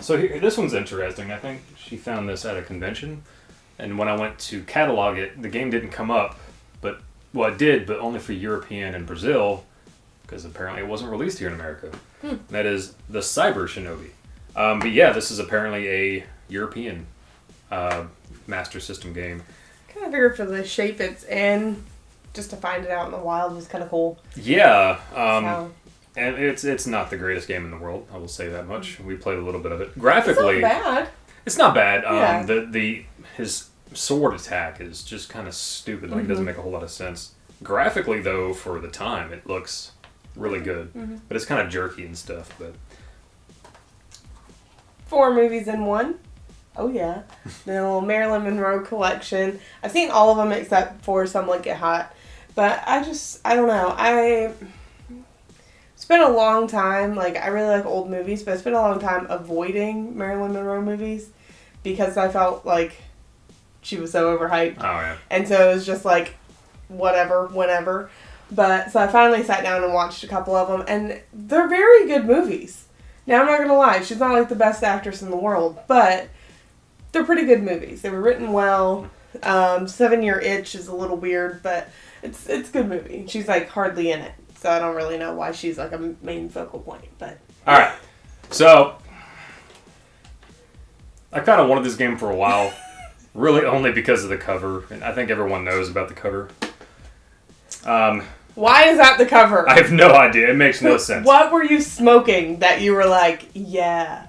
So this one's interesting. I think she found this at a convention, and when I went to catalog it, the game didn't come up. But well, it did, but only for European and Brazil, because apparently it wasn't released here in America. That is the Cyber Shinobi. But yeah, this is apparently a European Master System game. Kind of figured for the shape it's in, just to find it out in the wild was kind of cool. Yeah. And it's not the greatest game in the world, I will say that much. We played a little bit of it. Graphically, it's not bad. It's not bad. His sword attack is just kind of stupid. Like, it doesn't make a whole lot of sense. Graphically, though, for the time, it looks really good. But it's kind of jerky and stuff. But 4 movies in one. Oh, yeah. The little Marilyn Monroe collection. I've seen all of them except for Some Like It Hot. But I don't know. It's been a long time, like, I really like old movies, but it's been a long time avoiding Marilyn Monroe movies because I felt like she was so overhyped. Oh, yeah. And so it was just like, whatever, whenever. But, so I finally sat down and watched a couple of them, and they're very good movies. Now, I'm not going to lie, she's not like the best actress in the world, but they're pretty good movies. They were written well. 7 Year Itch is a little weird, but it's a good movie. She's, like, hardly in it. So I don't really know why she's like a main focal point, but... Alright, so I kind of wanted this game for a while, really only because of the cover, and I think everyone knows about the cover. Why is that the cover? I have no idea, it makes no sense. What were you smoking that you were like, yeah,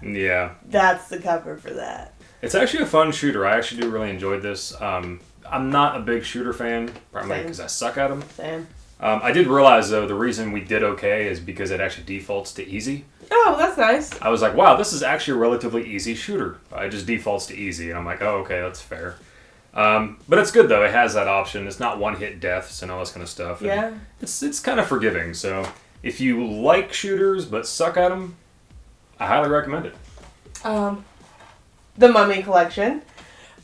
that's the cover for that? It's actually a fun shooter. I actually do really enjoy this. I'm not a big shooter fan, primarily because I suck at them. Same. I did realize, though, the reason we did okay is because it actually defaults to easy. Oh, that's nice. I was like, wow, this is actually a relatively easy shooter. It just defaults to easy, and I'm like, oh, okay, that's fair. But it's good, though. It has that option. It's not one-hit deaths and all this kind of stuff. And yeah. It's kind of forgiving, so if you like shooters but suck at them, I highly recommend it. The Mummy Collection.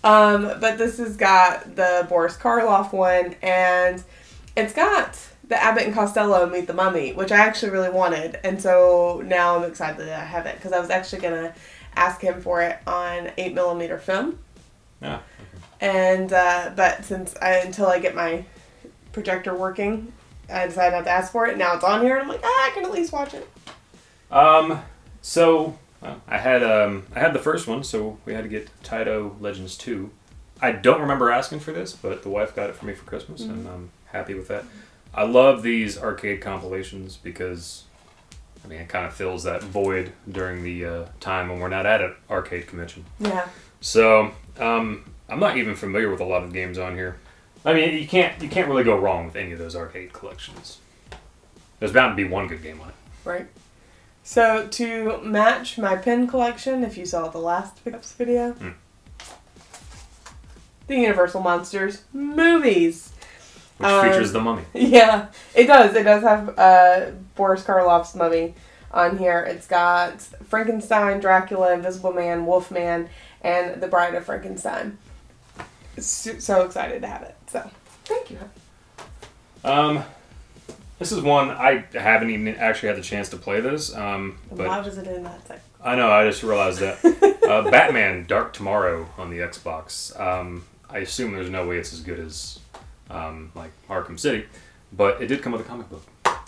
But this has got the Boris Karloff one, and it's got the Abbott and Costello Meet the Mummy, which I actually really wanted, and so now I'm excited that I have it, because I was actually going to ask him for it on 8mm film. Yeah. Okay. And, but until I get my projector working, I decided not to ask for it, and now it's on here, and I'm like, I can at least watch it. So, I had the first one, so we had to get Taito Legends 2. I don't remember asking for this, but the wife got it for me for Christmas, and I'm happy with that. I love these arcade compilations because, I mean, it kind of fills that void during the time when we're not at an arcade convention. Yeah. So, I'm not even familiar with a lot of games on here. I mean, you can't really go wrong with any of those arcade collections. There's bound to be one good game on it. Right. So, to match my pin collection, if you saw the last pickups video, the Universal Monsters movies. Which features the Mummy. Yeah, it does. It does have Boris Karloff's Mummy on here. It's got Frankenstein, Dracula, Invisible Man, Wolfman, and The Bride of Frankenstein. So excited to have it. So, thank you. This is one I haven't even actually had the chance to play this. But why was it in that section? I know, I just realized that. Batman Dark Tomorrow on the Xbox. I assume there's no way it's as good as like Arkham City, but it did come with a comic book.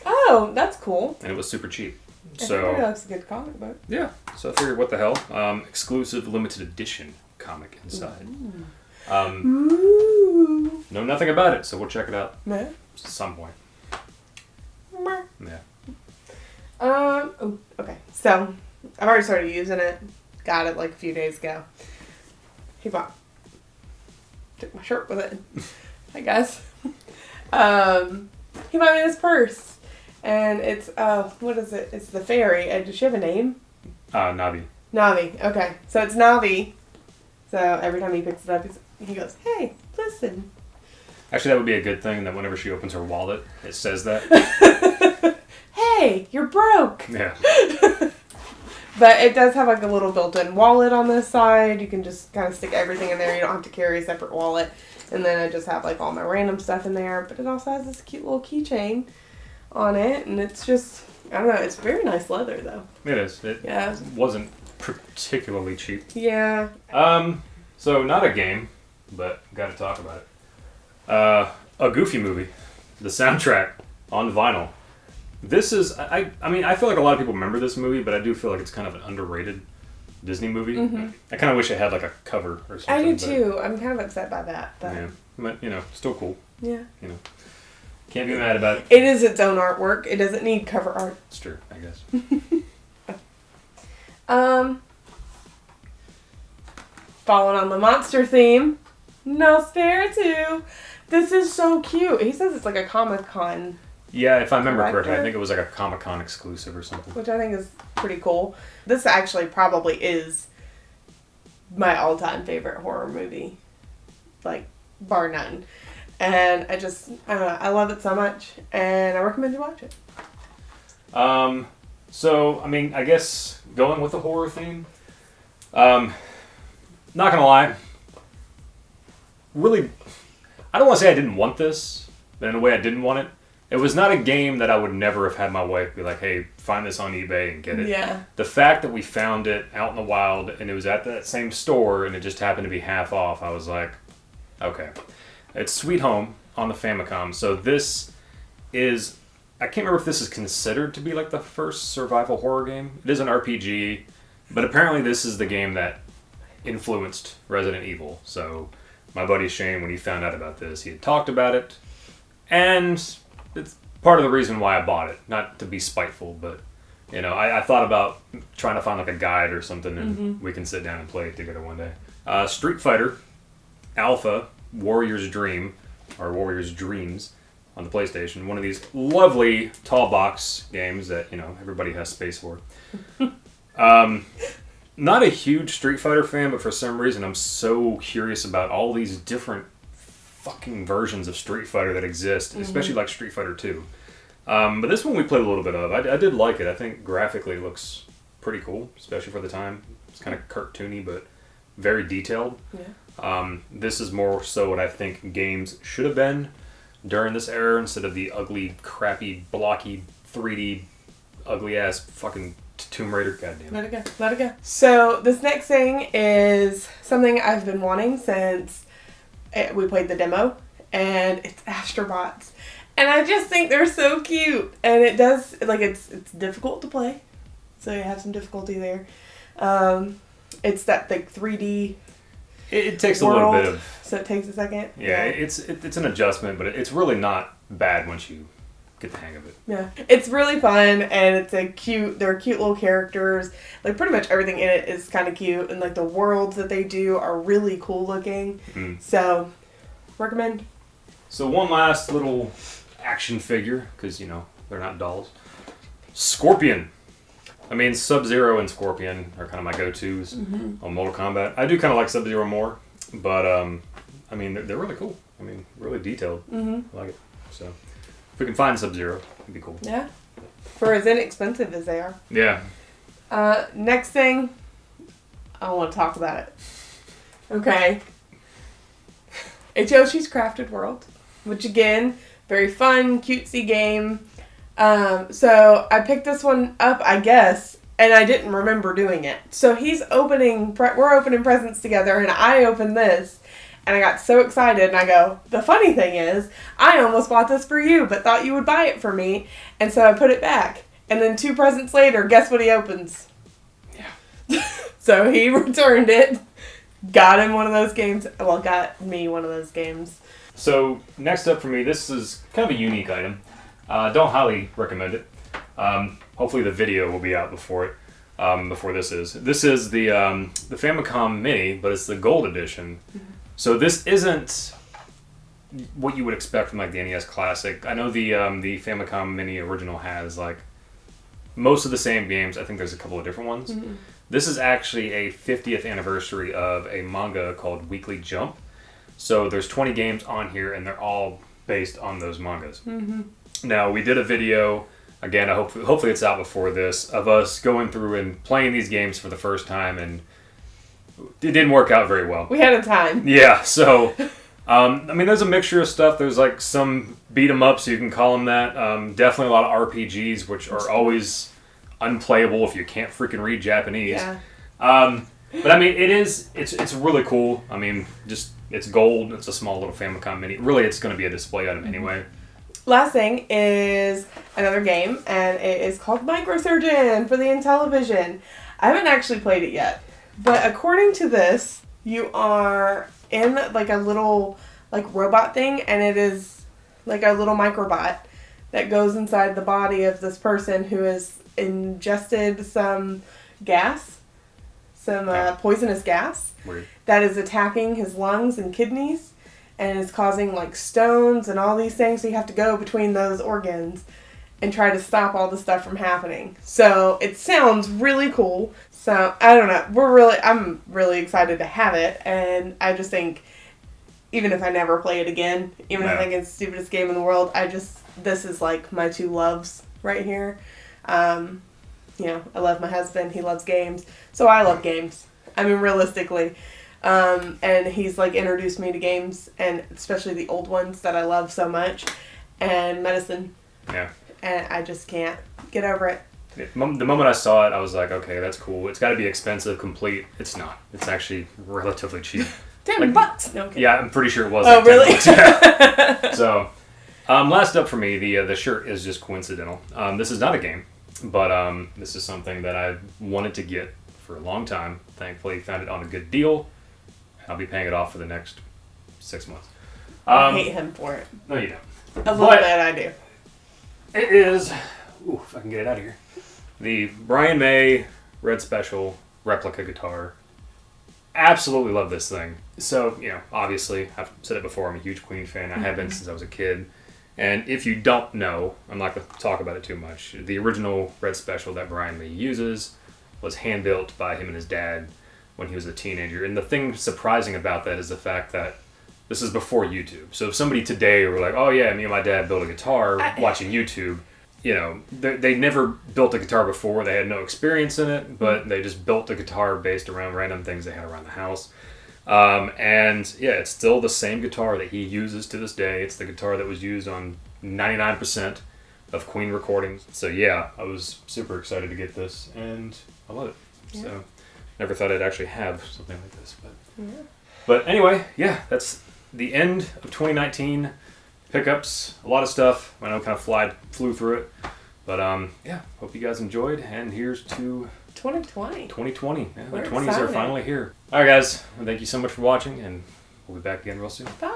Oh, that's cool. And it was super cheap. So that's a good comic book. Yeah, so I figured, what the hell? Exclusive limited edition comic inside. Know nothing about it, so we'll check it out at some point. Yeah. Oh, okay. So, I've already started using it. Got it like a few days ago. Took my shirt with it, I guess. He bought me this purse. And it's, what is it? It's the Ferry. Does she have a name? Navi. Navi. Okay. So it's Navi. So every time he picks it up, he goes, hey, listen. Actually, that would be a good thing, that whenever she opens her wallet, it says that. Hey, you're broke. Yeah. But it does have like a little built-in wallet on this side. You can just kind of stick everything in there. You don't have to carry a separate wallet. And then I just have like all my random stuff in there. But it also has this cute little keychain on it. And it's just, I don't know, it's very nice leather though. It is. It wasn't particularly cheap. Yeah. So not a game, but got to talk about it. A Goofy movie. The soundtrack on vinyl. This is, I mean, I feel like a lot of people remember this movie, but I do feel like it's kind of an underrated Disney movie. Mm-hmm. I kind of wish it had like a cover or something. I do too. I'm kind of upset by that. But... Yeah, but still cool. Yeah. Can't be mad about it. It is its own artwork. It doesn't need cover art. It's true, I guess. Following on the monster theme, Nosferatu. This is so cute. He says it's like a Comic-Con. Yeah, if I remember correctly, I think it was like a Comic-Con exclusive or something. Which I think is pretty cool. This actually probably is my all-time favorite horror movie. Like, bar none. And I don't know, I love it so much. And I recommend you watch it. So, I mean, I guess going with the horror theme. Not gonna lie. Really, I don't want to say I didn't want this, but in a way I didn't want it. It was not a game that I would never have had my wife be like, hey, find this on eBay and get it. Yeah. The fact that we found it out in the wild and it was at that same store and it just happened to be half off, I was like, okay. It's Sweet Home on the Famicom. So this is, I can't remember if this is considered to be like the first survival horror game. It is an RPG, but apparently this is the game that influenced Resident Evil. So my buddy Shane, when he found out about this, he had talked about it. And it's part of the reason why I bought it. Not to be spiteful, but I thought about trying to find like a guide or something and we can sit down and play it together one day. Street Fighter Alpha Warrior's Dream, or Warrior's Dreams on the PlayStation. One of these lovely tall box games that, everybody has space for. Not a huge Street Fighter fan, but for some reason I'm so curious about all these different fucking versions of Street Fighter that exist, especially like Street Fighter 2. But this one we played a little bit of. I did like it. I think graphically it looks pretty cool, especially for the time. It's kind of cartoony, but very detailed. Yeah. This is more so what I think games should have been during this era instead of the ugly, crappy, blocky, 3D, ugly-ass fucking Tomb Raider. Goddamn. Let it go. So this next thing is something I've been wanting since we played the demo, and it's Astrobots. And I just think they're so cute. And it does, like, it's difficult to play. So you have some difficulty there. It's that, like, 3D It takes world, a little bit of... So it takes a second. Yeah, it's an adjustment, but it's really not bad once you get the hang of it. Yeah. It's really fun, and they're cute little characters. Like, pretty much everything in it is kind of cute, and, like, the worlds that they do are really cool looking. So, recommend. So one last little action figure, because, they're not dolls. Scorpion. I mean, Sub-Zero and Scorpion are kind of my go-tos on Mortal Kombat. I do kind of like Sub-Zero more, but, I mean, they're really cool. I mean, really detailed. I like it. So, if we can find Sub-Zero, it'd be cool. Yeah. For as inexpensive as they are. Yeah. Next thing, I don't want to talk about it. Okay. It's Yoshi's Crafted World, which again, very fun, cutesy game. So I picked this one up, I guess, and I didn't remember doing it. So we're opening presents together, and I opened this, and I got so excited, and I go, the funny thing is, I almost bought this for you, but thought you would buy it for me, and so I put it back. And then 2 presents later, guess what he opens? Yeah. So he returned it, got me one of those games. So, next up for me, this is kind of a unique item. Don't highly recommend it. Hopefully the video will be out before this is. This is the Famicom Mini, but it's the Gold Edition. So this isn't what you would expect from like the NES Classic. I know the Famicom Mini original has like most of the same games. I think there's a couple of different ones. This is actually a 50th anniversary of a manga called Weekly Jump. So there's 20 games on here, and they're all based on those mangas. Now, we did a video, again, hopefully it's out before this, of us going through and playing these games for the first time, and it didn't work out very well. We had a time. Yeah, so, I mean, there's a mixture of stuff. There's, like, some beat-em-ups, you can call them that. Definitely a lot of RPGs, which are always unplayable if you can't freaking read Japanese. Yeah. But I mean, it's really cool. I mean, just, it's gold. It's a small little Famicom Mini. Really, it's going to be a display item anyway. Last thing is another game, and it is called Microsurgeon for the Intellivision. I haven't actually played it yet, but according to this, you are in like a little like robot thing, and it is like a little microbot that goes inside the body of this person who has ingested some gas, some poisonous gas. Weird. That is attacking his lungs and kidneys and is causing like stones and all these things. So you have to go between those organs and try to stop all the stuff from happening. So it sounds really cool. So I don't know. I'm really excited to have it, and I just think even if I never play it again, even if I think it's the stupidest game in the world, this is like my two loves right here. You know, I love my husband. He loves games. So I love games. I mean, realistically. And he's like introduced me to games, and especially the old ones that I love so much, and medicine. Yeah. And I just can't get over it. The moment I saw it, I was like, okay, that's cool. It's got to be expensive, complete. It's not. It's actually relatively cheap. $10. No, okay. Yeah, I'm pretty sure it was. Oh, like really? Yeah. So, last up for me, the shirt is just coincidental. This is not a game, but this is something that I've wanted to get for a long time. Thankfully, found it on a good deal. I'll be paying it off for the next 6 months. I hate him for it. No, you don't. A little bit, I do. It is, if I can get it out of here, the Brian May Red Special replica guitar. Absolutely love this thing. So, you know, obviously, I've said it before, I'm a huge Queen fan. I have been since I was a kid. And if you don't know, I'm not going to talk about it too much. The original Red Special that Brian May uses was hand-built by him and his dad when he was a teenager. And the thing surprising about that is the fact that this is before YouTube. So if somebody today were like, oh yeah, me and my dad built a guitar watching YouTube, you know, they never built a guitar before. They had no experience in it, but they just built a guitar based around random things they had around the house. And yeah, it's still the same guitar that he uses to this day. It's the guitar that was used on 99% of Queen recordings. So yeah, I was super excited to get this, and I love it. Yeah. So never thought I'd actually have something like this. But anyway, yeah, that's the end of 2019. Pickups, a lot of stuff. I know kind of flew through it. But yeah, hope you guys enjoyed. And here's to 2020. 2020. Yeah, We're the 20s excited. are finally here. All right, guys. Well, thank you so much for watching, and we'll be back again real soon. Bye.